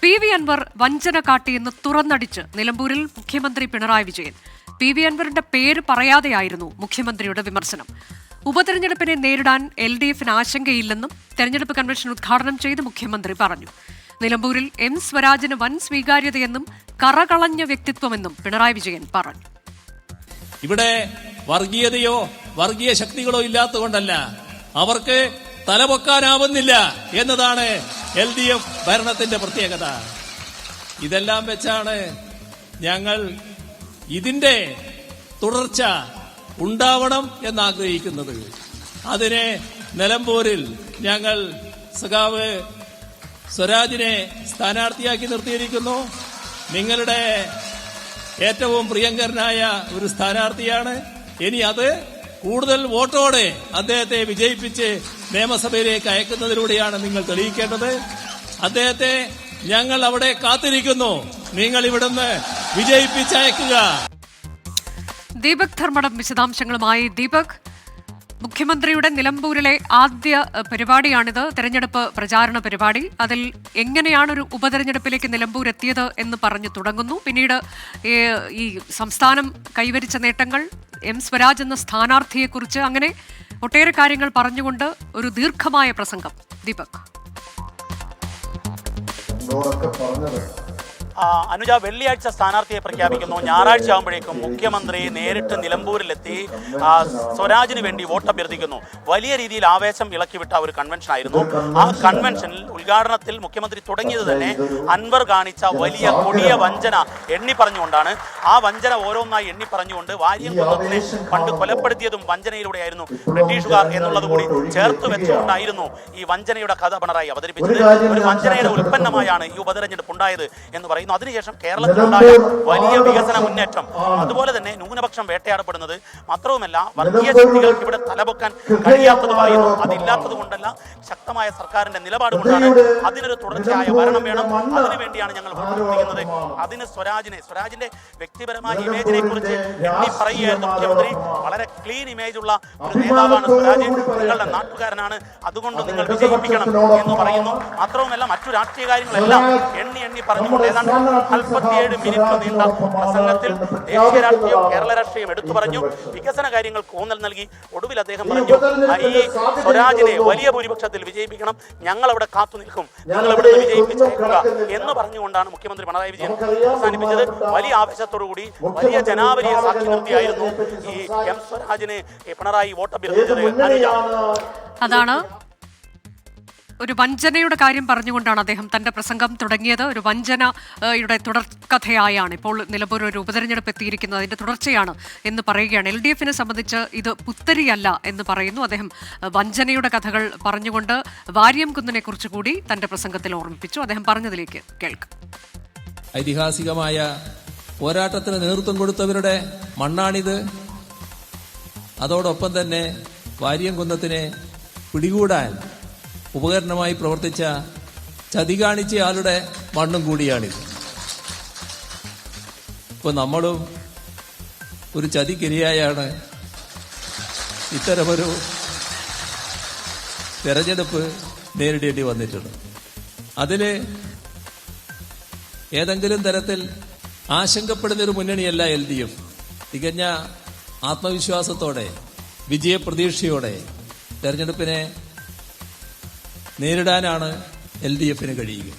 PV. Anwar വഞ്ചന കാട്ടിയെന്ന് തുറന്നടിച്ച് നിലമ്പൂരിൽ മുഖ്യമന്ത്രി പിണറായി വിജയൻ. പി.വി. അൻവറിന്റെ പേര് പറയാതെയായിരുന്നു മുഖ്യമന്ത്രിയുടെ വിമർശനം. ഉപതെരഞ്ഞെടുപ്പിനെ നേരിടാൻ എൽ.ഡി.എഫിന് ആശങ്കയില്ലെന്നും തെരഞ്ഞെടുപ്പ് കൺവെൻഷൻ ഉദ്ഘാടനം ചെയ്ത് മുഖ്യമന്ത്രി പറഞ്ഞു. നിലമ്പൂരിൽ എം സ്വരാജിന് വൻ സ്വീകാര്യതയെന്നും കറകളഞ്ഞ വ്യക്തിത്വമെന്നും പിണറായി വിജയൻ പറഞ്ഞു. ഇവിടെ വർഗീയതയോ വർഗീയ ശക്തികളോ ഇല്ലാത്തതുകൊണ്ടല്ല, അവർക്ക് തലപൊക്കാനാവുന്നില്ല എന്നതാണ് LDF ഭരണത്തിന്റെ പ്രത്യേകത. ഇതെല്ലാം വെച്ചാണ് ഞങ്ങൾ ഇതിന്റെ തുടർച്ച ഉണ്ടാവണം എന്നാഗ്രഹിക്കുന്നത്. അതിനെ നിലമ്പൂരിൽ ഞങ്ങൾ സഖാവ് സ്വരാജിനെ സ്ഥാനാർത്ഥിയാക്കി നിർത്തിയിരിക്കുന്നു. നിങ്ങളുടെ ഏറ്റവും പ്രിയങ്കരനായ ഒരു സ്ഥാനാർത്ഥിയാണ്. ഇനി അത് കൂടുതൽ വോട്ടോടെ അദ്ദേഹത്തെ വിജയിപ്പിച്ച് നിയമസഭയിലേക്ക് അയക്കുന്നതിലൂടെയാണ് നിങ്ങൾ തെളിയിക്കേണ്ടത്. അദ്ദേഹത്തെ ഞങ്ങൾ അവിടെ കാത്തിരിക്കുന്നു. നിങ്ങൾ ഇവിടുന്ന് വിജയിപ്പിച്ചയക്കുക. ദീപക് ധർമ്മടം വിശദാംശങ്ങളുമായി. ദീപക്, മുഖ്യമന്ത്രിയുടെ നിലമ്പൂരിലെ ആദ്യ പരിപാടിയാണിത്, തെരഞ്ഞെടുപ്പ് പ്രചാരണ പരിപാടി. അതിൽ എങ്ങനെയാണ് ഒരു ഉപതെരഞ്ഞെടുപ്പിലേക്ക് നിലമ്പൂർ എത്തിയത് എന്ന് പറഞ്ഞു തുടങ്ങുന്നു. പിന്നീട് ഈ സംസ്ഥാനം കൈവരിച്ച നേട്ടങ്ങൾ, എം സ്വരാജ് എന്ന സ്ഥാനാർത്ഥിയെക്കുറിച്ച്, അങ്ങനെ ഒട്ടേറെ കാര്യങ്ങൾ പറഞ്ഞുകൊണ്ട് ഒരു ദീർഘമായ പ്രസംഗം. ദീപക്. അനുജ, വെള്ളിയാഴ്ച സ്ഥാനാർത്ഥിയെ പ്രഖ്യാപിക്കുന്നു. ഞായറാഴ്ച ആകുമ്പോഴേക്കും മുഖ്യമന്ത്രി നേരിട്ട് നിലമ്പൂരിലെത്തി സ്വരാജിന് വേണ്ടി വോട്ട് അഭ്യർത്ഥിക്കുന്നു. വലിയ രീതിയിൽ ആവേശം ഇളക്കിവിട്ട ഒരു കൺവെൻഷൻ ആയിരുന്നു. ആ കൺവെൻഷനിൽ ഉദ്ഘാടനത്തിൽ മുഖ്യമന്ത്രി തുടങ്ങിയത് തന്നെ അൻവർ കാണിച്ച വലിയ കൊടിയ വഞ്ചന എണ്ണി പറഞ്ഞുകൊണ്ടാണ്. ആ വഞ്ചന ഓരോന്നായി എണ്ണി പറഞ്ഞുകൊണ്ട് വാര്യംകുന്നത്തിനെ പണ്ട് കൊലപ്പെടുത്തിയതും വഞ്ചനയിലൂടെയായിരുന്നു, ബ്രിട്ടീഷുകാർ എന്നുള്ളത് കൂടി ചേർത്ത് വെച്ചുകൊണ്ടായിരുന്നു ഈ വഞ്ചനയുടെ കഥ പിണറായി അവതരിപ്പിച്ചത്. ഒരു വഞ്ചനയുടെ ഉൽപ്പന്നമായാണ് ഈ ഉപതെരഞ്ഞെടുപ്പ് ഉണ്ടായത് എന്ന് പറയുന്നു. അതിനുശേഷം കേരളത്തിലുണ്ടായ വലിയ വികസന മുന്നേറ്റം, അതുപോലെ തന്നെ ന്യൂനപക്ഷം വേട്ടയാടപ്പെടുന്നത്, മാത്രവുമല്ല വർഗീയ ശക്തികൾക്ക് ഇവിടെ തലപൊക്കാൻ കഴിയാത്തതുമായിരുന്നു. അതില്ലാത്തത് കൊണ്ടല്ല, ശക്തമായ സർക്കാരിന്റെ നിലപാട് കൊണ്ടാണ്. അതിനൊരു തുടർച്ചയായ ഭരണം വേണം, അതിനുവേണ്ടിയാണ് ഞങ്ങൾ വോട്ട്. അതിന് സ്വരാജിന്റെ വ്യക്തിപരമായ ഇമേജിനെ കുറിച്ച് എണ്ണി പറയുകയായിരുന്നു മുഖ്യമന്ത്രി. വളരെ ക്ലീൻ ഇമേജ് ഉള്ള ഒരു നേതാവാണ് സ്വരാജ്, നിങ്ങളുടെ നാട്ടുകാരനാണ്, അതുകൊണ്ട് നിങ്ങൾ വിജയിപ്പിക്കണം എന്ന് പറയുന്നു. മാത്രവുമല്ല മറ്റു രാഷ്ട്രീയ കാര്യങ്ങളെല്ലാം എണ്ണി പറഞ്ഞുകൊണ്ട് ഏതാണ്ട് 47 മിനിറ്റ് നീണ്ട പ്രസംഗത്തിൽ ദേശീയ രാഷ്ട്രീയം, കേരള രാഷ്ട്രീയം എടുത്തു പറഞ്ഞു. വികസന കാര്യങ്ങൾക്ക് ഊന്നൽ നൽകി. ഒടുവിൽ അദ്ദേഹം പറഞ്ഞു, ഈ സ്വരാജിനെ വലിയ ഭൂരിപക്ഷത്തിൽ വിജയിപ്പിക്കണം, ഞങ്ങൾ അവിടെ കാത്തു നിൽക്കും, ഞങ്ങൾ ഇവിടെ വിജയിപ്പിച്ചേക്കുക എന്ന് പറഞ്ഞുകൊണ്ടാണ് മുഖ്യമന്ത്രി പിണറായി വിജയൻ അവസാനിപ്പിച്ചത്. വലിയ ആവേശത്തോടുകൂടി വലിയ ജനാവലിയെ സാക്ഷി നിർത്തിയായിരുന്നു ഈ എം സ്വരാജിന് പിണറായി വോട്ട് അഭ്യർത്ഥിച്ചത്. അതാണ് ഒരു വഞ്ചനയുടെ കാര്യം പറഞ്ഞുകൊണ്ടാണ് അദ്ദേഹം തന്റെ പ്രസംഗം തുടങ്ങിയത്. ഒരു വഞ്ചനയുടെ തുടർക്കഥയായാണ് ഇപ്പോൾ നിലമ്പൂർ ഒരു ഉപതെരഞ്ഞെടുപ്പ് എത്തിയിരിക്കുന്നത്, അതിന്റെ തുടർച്ചയാണ് എന്ന് പറയുകയാണ്. LDFിനെ സംബന്ധിച്ച് ഇത് പുത്തരിയല്ല എന്ന് പറയുന്നു അദ്ദേഹം. വഞ്ചനയുടെ കഥകൾ പറഞ്ഞുകൊണ്ട് വാര്യംകുന്നിനെ കുറിച്ച് കൂടി തന്റെ പ്രസംഗത്തിൽ ഓർമ്മിപ്പിച്ചു. അദ്ദേഹം പറഞ്ഞതിലേക്ക് കേൾക്കാം. ഐതിഹാസികമായ പോരാട്ടത്തിന് നേതൃത്വം കൊടുത്തവരുടെ മണ്ണാണിത്. അതോടൊപ്പം തന്നെ വാര്യംകുന്നത്തിനെ പിടികൂടാൻ ഉപകരണമായി പ്രവർത്തിച്ച ചതി കാണിച്ച ആളുടെ മണ്ണും കൂടിയാണിത്. ഇപ്പൊ നമ്മളും ഒരു ചതിക്കിരയായാണ് ഇത്തരമൊരു തെരഞ്ഞെടുപ്പ് നേരിടേണ്ടി വന്നിട്ടുള്ളത്. അതില് ഏതെങ്കിലും തരത്തിൽ ആശങ്കപ്പെടുന്നൊരു മുന്നണിയല്ല LDF. തികഞ്ഞ ആത്മവിശ്വാസത്തോടെ, വിജയപ്രതീക്ഷയോടെ തെരഞ്ഞെടുപ്പിനെ നേരിടാനാണ് LDFന് കഴിയുക.